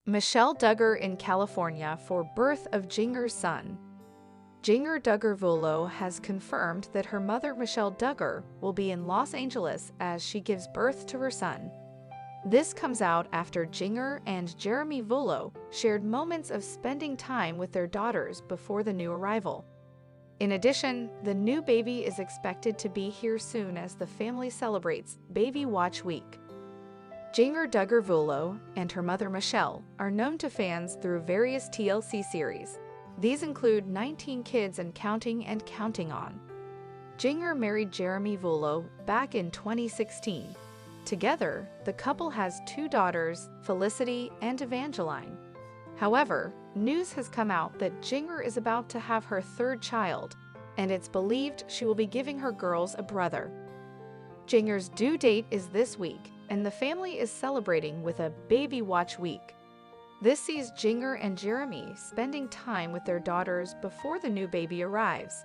Michelle Duggar in California for birth of Jinger's son. Jinger Duggar has confirmed that her mother Michelle Duggar will be in Los Angeles as she gives birth to her son. This comes out after Jinger and Jeremy Vullo shared moments of spending time with their daughters before the new arrival. In addition, the new baby is expected to be here soon as the family celebrates Baby Watch Week. Jinger Duggar and her mother Michelle are known to fans through various TLC series. These include 19 Kids and Counting On. Jinger married Jeremy Vullo back in 2016. Together, the couple has two daughters, Felicity and Evangeline. However, news has come out that Jinger is about to have her third child, and it's believed she will be giving her girls a brother. Jinger's due date is this week, and the family is celebrating with a Baby Watch Week. This sees Jinger and Jeremy spending time with their daughters before the new baby arrives.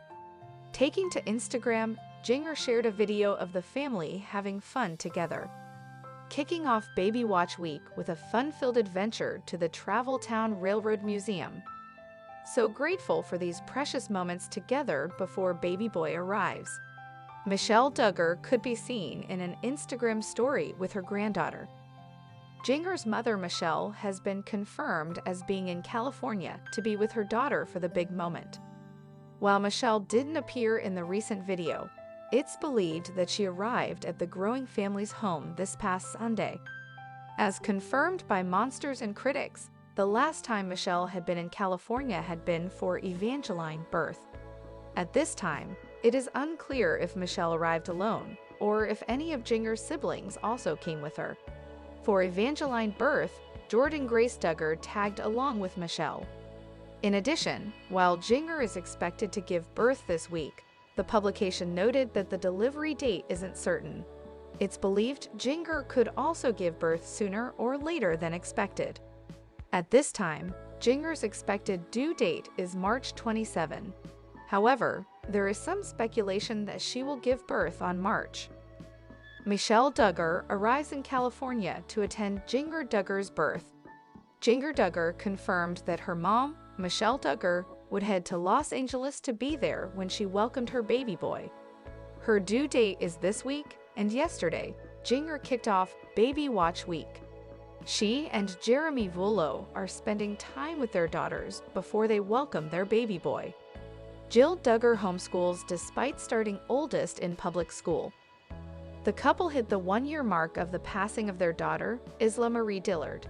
Taking to Instagram, Jinger shared a video of the family having fun together, kicking off Baby Watch Week with a fun-filled adventure to the Travel Town Railroad Museum. So grateful for these precious moments together before baby boy arrives. Michelle Duggar could be seen in an Instagram story with her granddaughter. Jinger's mother Michelle has been confirmed as being in California to be with her daughter for the big moment. While Michelle didn't appear in the recent video, it's believed that she arrived at the growing family's home this past Sunday. As confirmed by Monsters and critics, the last time Michelle had been in California had been for Evangeline's birth. At this time, it is unclear if Michelle arrived alone or if any of Jinger's siblings also came with her. For Evangeline's birth, Jordan Grace Duggar tagged along with Michelle. In addition, while Jinger is expected to give birth this week, the publication noted that the delivery date isn't certain. It's believed Jinger could also give birth sooner or later than expected. At this time, Jinger's expected due date is March 27. However, there is some speculation that she will give birth on March. Michelle Duggar arrives in California to attend Jinger Duggar's birth. Jinger Duggar confirmed that her mom, Michelle Duggar, would head to Los Angeles to be there when she welcomed her baby boy. Her due date is this week, and yesterday, Jinger kicked off Baby Watch Week. She and Jeremy Vullo are spending time with their daughters before they welcome their baby boy. Jill Duggar homeschools despite starting oldest in public school. The couple hit the one-year mark of the passing of their daughter, Isla Marie Dillard.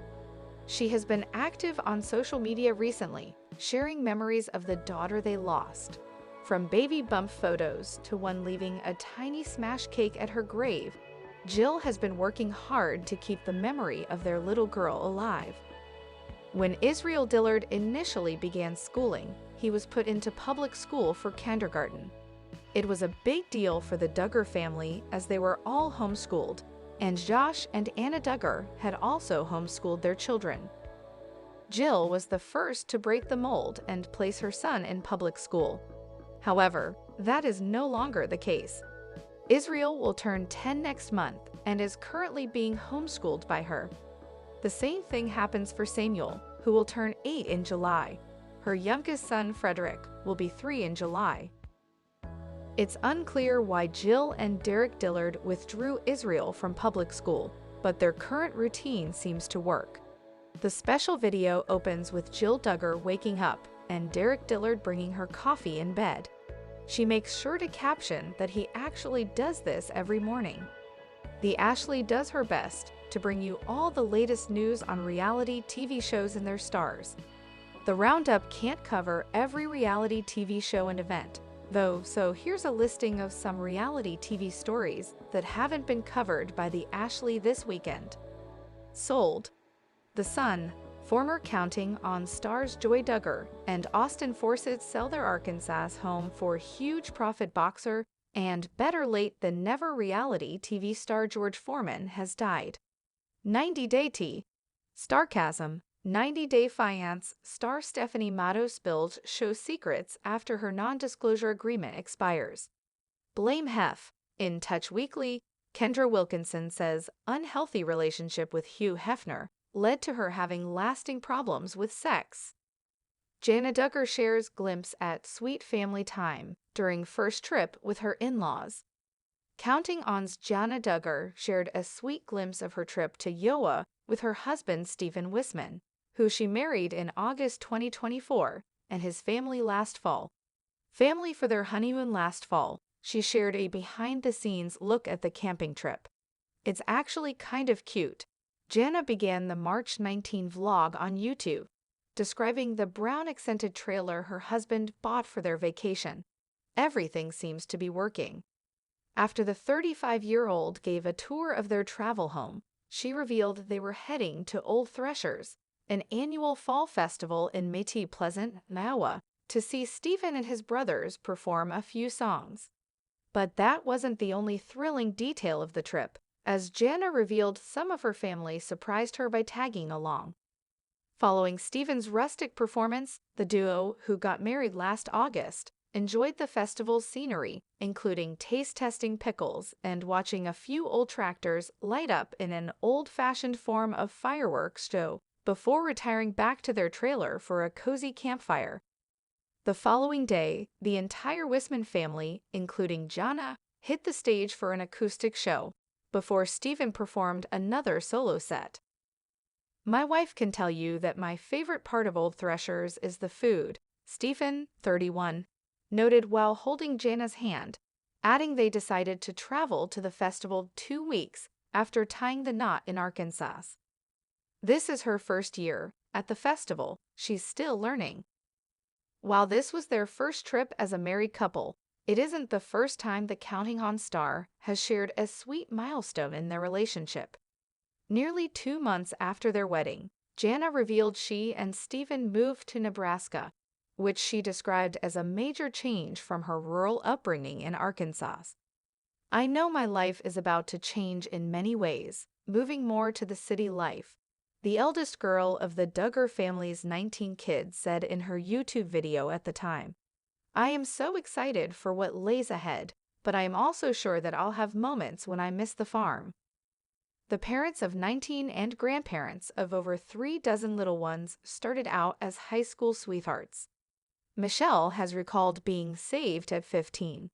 She has been active on social media recently, sharing memories of the daughter they lost. From baby bump photos to one leaving a tiny smash cake at her grave, Jill has been working hard to keep the memory of their little girl alive. When Israel Dillard initially began schooling, he was put into public school for kindergarten. It was a big deal for the Duggar family as they were all homeschooled, and Josh and Anna Duggar had also homeschooled their children. Jill was the first to break the mold and place her son in public school. However, that is no longer the case. Israel will turn 10 next month and is currently being homeschooled by her. The same thing happens for Samuel, who will turn 8 in July. Her youngest son, Frederick, will be 3 in July. It's unclear why Jill and Derek Dillard withdrew Israel from public school, but their current routine seems to work. The special video opens with Jill Duggar waking up and Derek Dillard bringing her coffee in bed. She makes sure to caption that he actually does this every morning. The Ashley does her best to bring you all the latest news on reality TV shows and their stars. The roundup can't cover every reality TV show and event, though, so here's a listing of some reality TV stories that haven't been covered by the Ashley this weekend. Sold. The Sun. Former Counting On stars Joy Duggar and Austin Forsythe sell their Arkansas home for huge profit. Boxer and Better Late Than Never reality TV star George Foreman has died. 90 Day Tea. Starcasm. 90 Day Fiance star Stephanie Matto spills show secrets after her non-disclosure agreement expires. Blame Hef. In Touch Weekly, Kendra Wilkinson says unhealthy relationship with Hugh Hefner led to her having lasting problems with sex. Jana Duggar shares glimpse at sweet family time during first trip with her in-laws. Counting On's Jana Duggar shared a sweet glimpse of her trip to Iowa with her husband Stephen Wisman, who she married in August 2024, and his family last fall. Family for their honeymoon last fall, she shared a behind-the-scenes look at the camping trip. It's actually kind of cute. Jana began the March 19 vlog on YouTube, describing the brown accented trailer her husband bought for their vacation. Everything seems to be working. After the 35-year-old gave a tour of their travel home, she revealed they were heading to Old Threshers, an annual fall festival in Métis Pleasant, Iowa, to see Stephen and his brothers perform a few songs. But that wasn't the only thrilling detail of the trip, as Jana revealed some of her family surprised her by tagging along. Following Stephen's rustic performance, the duo, who got married last August, enjoyed the festival's scenery, including taste-testing pickles and watching a few old tractors light up in an old-fashioned form of fireworks show, before retiring back to their trailer for a cozy campfire. The following day, the entire Wisman family, including Jana, hit the stage for an acoustic show, before Stephen performed another solo set. My wife can tell you that my favorite part of Old Threshers is the food, Stephen, 31, noted while holding Jana's hand, adding they decided to travel to the festival 2 weeks after tying the knot in Arkansas. This is her first year. At the festival, she's still learning. While this was their first trip as a married couple, it isn't the first time the Counting On star has shared a sweet milestone in their relationship. Nearly 2 months after their wedding, Jana revealed she and Stephen moved to Nebraska, which she described as a major change from her rural upbringing in Arkansas. I know my life is about to change in many ways, moving more to the city life, the eldest girl of the Duggar family's 19 kids said in her YouTube video at the time. I am so excited for what lays ahead, but I am also sure that I'll have moments when I miss the farm. The parents of 19 and grandparents of over 36 little ones started out as high school sweethearts. Michelle has recalled being saved at 15.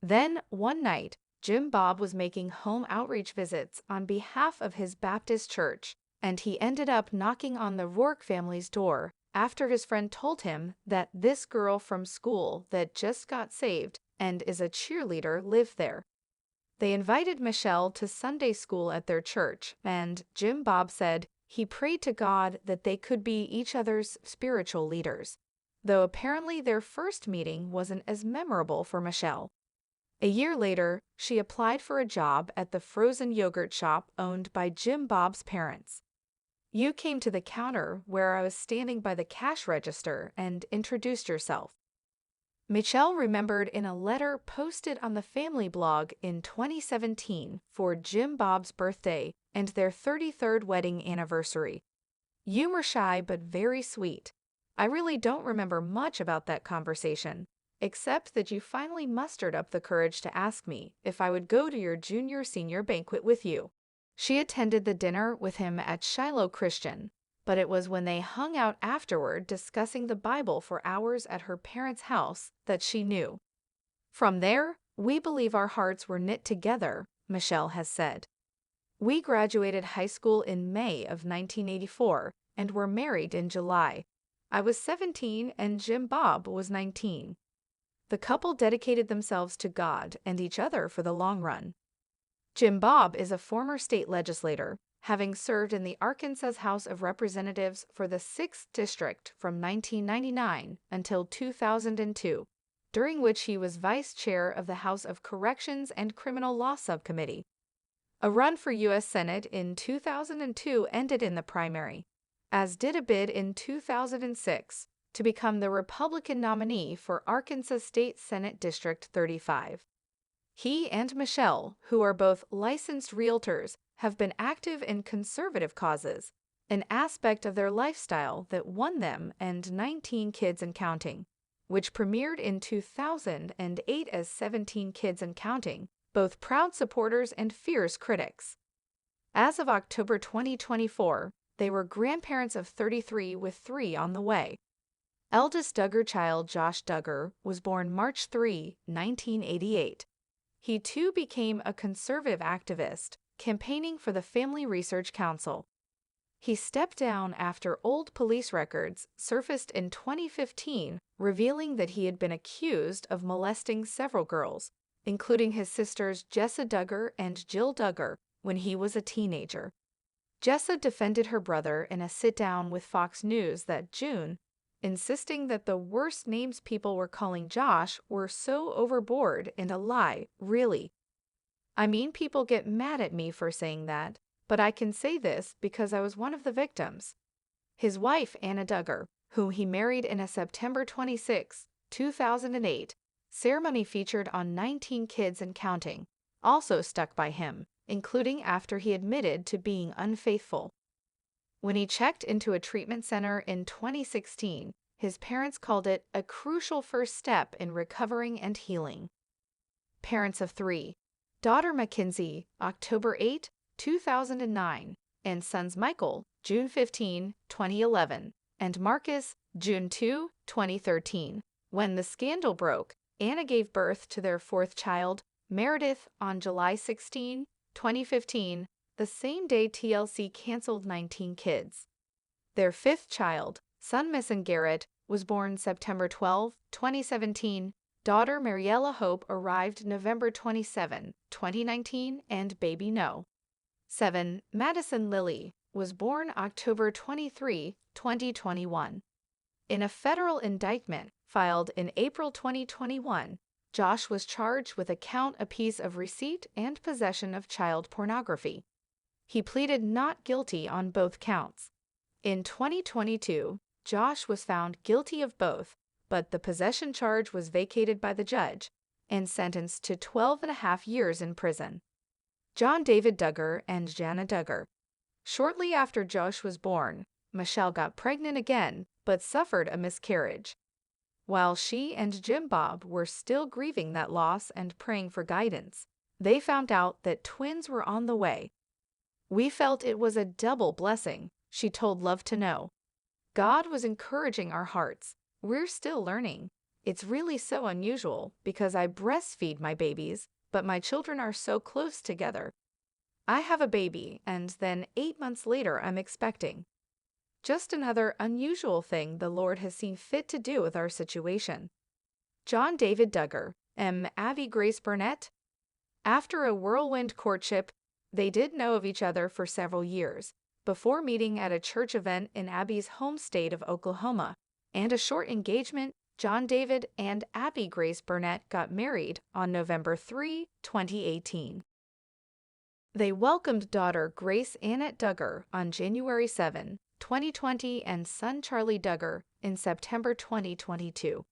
Then, one night, Jim Bob was making home outreach visits on behalf of his Baptist church, and he ended up knocking on the Rourke family's door after his friend told him that this girl from school that just got saved and is a cheerleader lived there. They invited Michelle to Sunday school at their church, and Jim Bob said he prayed to God that they could be each other's spiritual leaders, though apparently their first meeting wasn't as memorable for Michelle. A year later, she applied for a job at the frozen yogurt shop owned by Jim Bob's parents. You came to the counter where I was standing by the cash register and introduced yourself. Michelle remembered in a letter posted on the family blog in 2017 for Jim Bob's birthday and their 33rd wedding anniversary. You were shy but very sweet. I really don't remember much about that conversation, except that you finally mustered up the courage to ask me if I would go to your junior-senior banquet with you. She attended the dinner with him at Shiloh Christian, but it was when they hung out afterward discussing the Bible for hours at her parents' house that she knew. From there, we believe our hearts were knit together, Michelle has said. We graduated high school in May of 1984 and were married in July. I was 17 and Jim Bob was 19. The couple dedicated themselves to God and each other for the long run. Jim Bob is a former state legislator, having served in the Arkansas House of Representatives for the 6th District from 1999 until 2002, during which he was vice chair of the House of Corrections and Criminal Law Subcommittee. A run for U.S. Senate in 2002 ended in the primary, as did a bid in 2006 to become the Republican nominee for Arkansas State Senate District 35. He and Michelle, who are both licensed realtors, have been active in conservative causes, an aspect of their lifestyle that won them and 19 Kids and Counting, which premiered in 2008 as 17 Kids and Counting, both proud supporters and fierce critics. As of October 2024, They were grandparents of 33 with 3 on the way. Eldest Duggar child Josh Duggar was born March 3, 1988. He too became a conservative activist, campaigning for the Family Research Council. He stepped down after old police records surfaced in 2015, revealing that he had been accused of molesting several girls, including his sisters Jessa Duggar and Jill Duggar, when he was a teenager. Jessa defended her brother in a sit-down with Fox News that June, insisting that the worst names people were calling Josh were so overboard and a lie, really. I mean, people get mad at me for saying that, but I can say this because I was one of the victims. His wife, Anna Duggar, whom he married in a September 26, 2008, ceremony featured on 19 Kids and Counting, also stuck by him, including after he admitted to being unfaithful. When he checked into a treatment center in 2016, his parents called it a crucial first step in recovering and healing. Parents of 3. Daughter Mackenzie, October 8, 2009, and sons Michael, June 15, 2011, and Marcus, June 2, 2013. When the scandal broke, Anna gave birth to their 4th child, Meredith, on July 16, 2015, the same day TLC canceled 19 Kids. Their 5th child, son Mason Garrett, was born September 12, 2017. Daughter Mariella Hope arrived November 27, 2019, and baby No. 7. Madison Lily was born October 23, 2021. In a federal indictment filed in April 2021, Josh was charged with a count apiece of receipt and possession of child pornography. He pleaded not guilty on both counts. In 2022, Josh was found guilty of both, but the possession charge was vacated by the judge and sentenced to 12.5 years in prison. John David Duggar and Jana Duggar. Shortly after Josh was born, Michelle got pregnant again but suffered a miscarriage. While she and Jim Bob were still grieving that loss and praying for guidance, they found out that twins were on the way. "We felt it was a double blessing," she told Love to Know. "God was encouraging our hearts. We're still learning. It's really so unusual because I breastfeed my babies, but my children are so close together. I have a baby, and then 8 months later I'm expecting. Just another unusual thing the Lord has seen fit to do with our situation." John David Duggar, Abby Grace Burnett. After a whirlwind courtship, they did know of each other for several years, before meeting at a church event in Abby's home state of Oklahoma, and a short engagement. John David and Abby Grace Burnett got married on November 3, 2018. They welcomed daughter Grace Annette Duggar on January 7, 2020, and son Charlie Duggar in September 2022.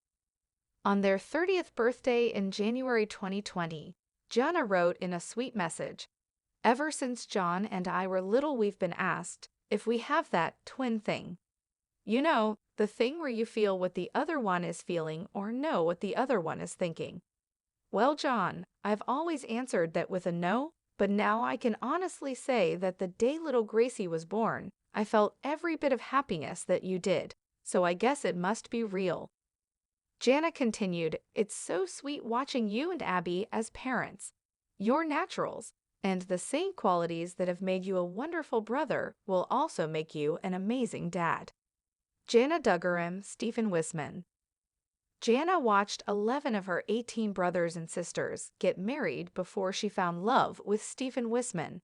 On their 30th birthday in January 2020, Jana wrote in a sweet message, "Ever since John and I were little, we've been asked if we have that twin thing. You know, the thing where you feel what the other one is feeling or know what the other one is thinking. Well, John, I've always answered that with a no, but now I can honestly say that the day little Gracie was born, I felt every bit of happiness that you did, so I guess it must be real." Jana continued, "It's so sweet watching you and Abby as parents. You're naturals, and the same qualities that have made you a wonderful brother will also make you an amazing dad." Jana Duggar, Stephen Wisman. Jana watched 11 of her 18 brothers and sisters get married before she found love with Stephen Wisman,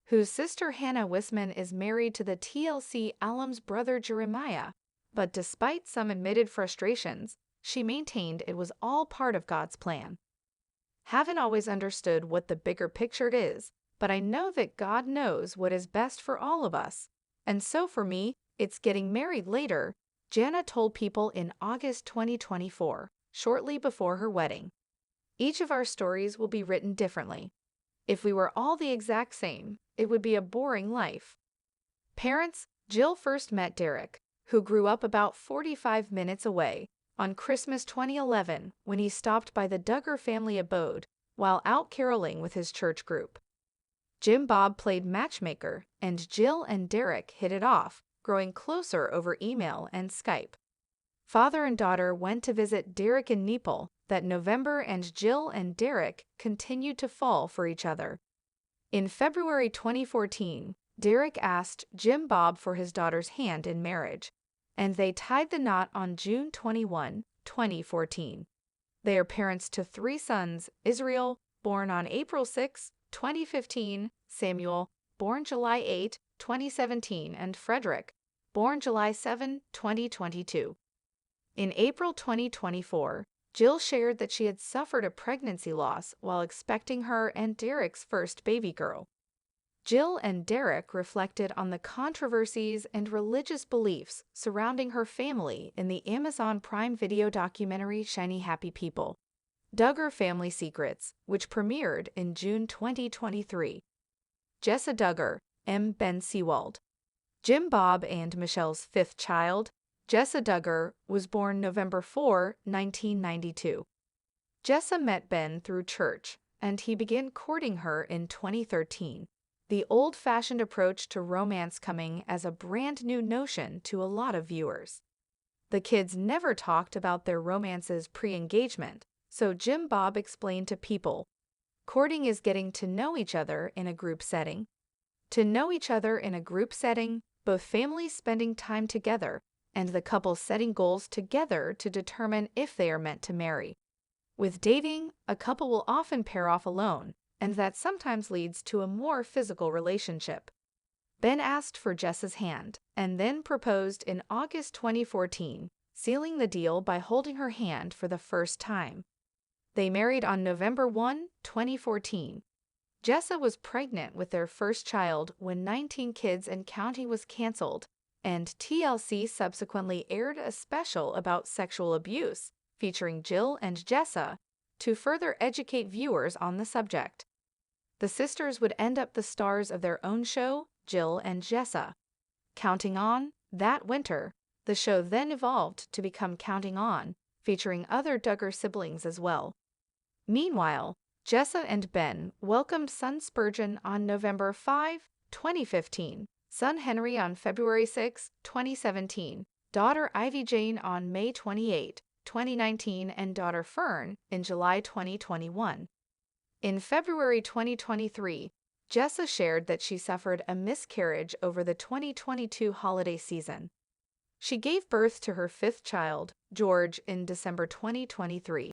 whose sister Hannah Wisman is married to the TLC alum's brother Jeremiah, but despite some admitted frustrations, she maintained it was all part of God's plan. "Haven't always understood what the bigger picture is, but I know that God knows what is best for all of us. And so for me, it's getting married later," Jana told People in August 2024, shortly before her wedding. "Each of our stories will be written differently. If we were all the exact same, it would be a boring life." Parents. Jill first met Derek, who grew up about 45 minutes away, on Christmas 2011 when he stopped by the Duggar family abode while out caroling with his church group. Jim Bob played matchmaker, and Jill and Derek hit it off, growing closer over email and Skype. Father and daughter went to visit Derek in Nepal that November, and Jill and Derek continued to fall for each other. In February 2014, Derek asked Jim Bob for his daughter's hand in marriage, and they tied the knot on June 21, 2014. They are parents to 3 sons: Israel, born on April 6, 2015, Samuel, born July 8, 2017, and Frederick, born July 7, 2022. In April 2024, Jill shared that she had suffered a pregnancy loss while expecting her and Derek's first baby girl. Jill and Derek reflected on the controversies and religious beliefs surrounding her family in the Amazon Prime Video documentary Shiny Happy People, Duggar Family Secrets, which premiered in June 2023. Jessa Duggar, M. Ben Seawald. Jim Bob and Michelle's 5th child, Jessa Duggar, was born November 4, 1992. Jessa met Ben through church, and he began courting her in 2013. The old-fashioned approach to romance coming as a brand new notion to a lot of viewers. The kids never talked about their romances pre-engagement, so Jim Bob explained to People, courting is getting to know each other in a group setting. To know each other in a group setting, both families spending time together, and the couple setting goals together to determine if they are meant to marry. With dating, a couple will often pair off alone, and that sometimes leads to a more physical relationship. Ben asked for Jessa's hand, and then proposed in August 2014, sealing the deal by holding her hand for the first time. They married on November 1, 2014. Jessa was pregnant with their first child when 19 Kids and Counting was canceled, and TLC subsequently aired a special about sexual abuse featuring Jill and Jessa to further educate viewers on the subject. The sisters would end up the stars of their own show, Jill and Jessa. Counting On, that winter, the show then evolved to become Counting On, featuring other Duggar siblings as well. Meanwhile, Jessa and Ben welcomed son Spurgeon on November 5, 2015, son Henry on February 6, 2017, daughter Ivy Jane on May 28, 2019, and daughter Fern in July 2021. In February 2023, Jessa shared that she suffered a miscarriage over the 2022 holiday season. She gave birth to her 5th child, George, in December 2023.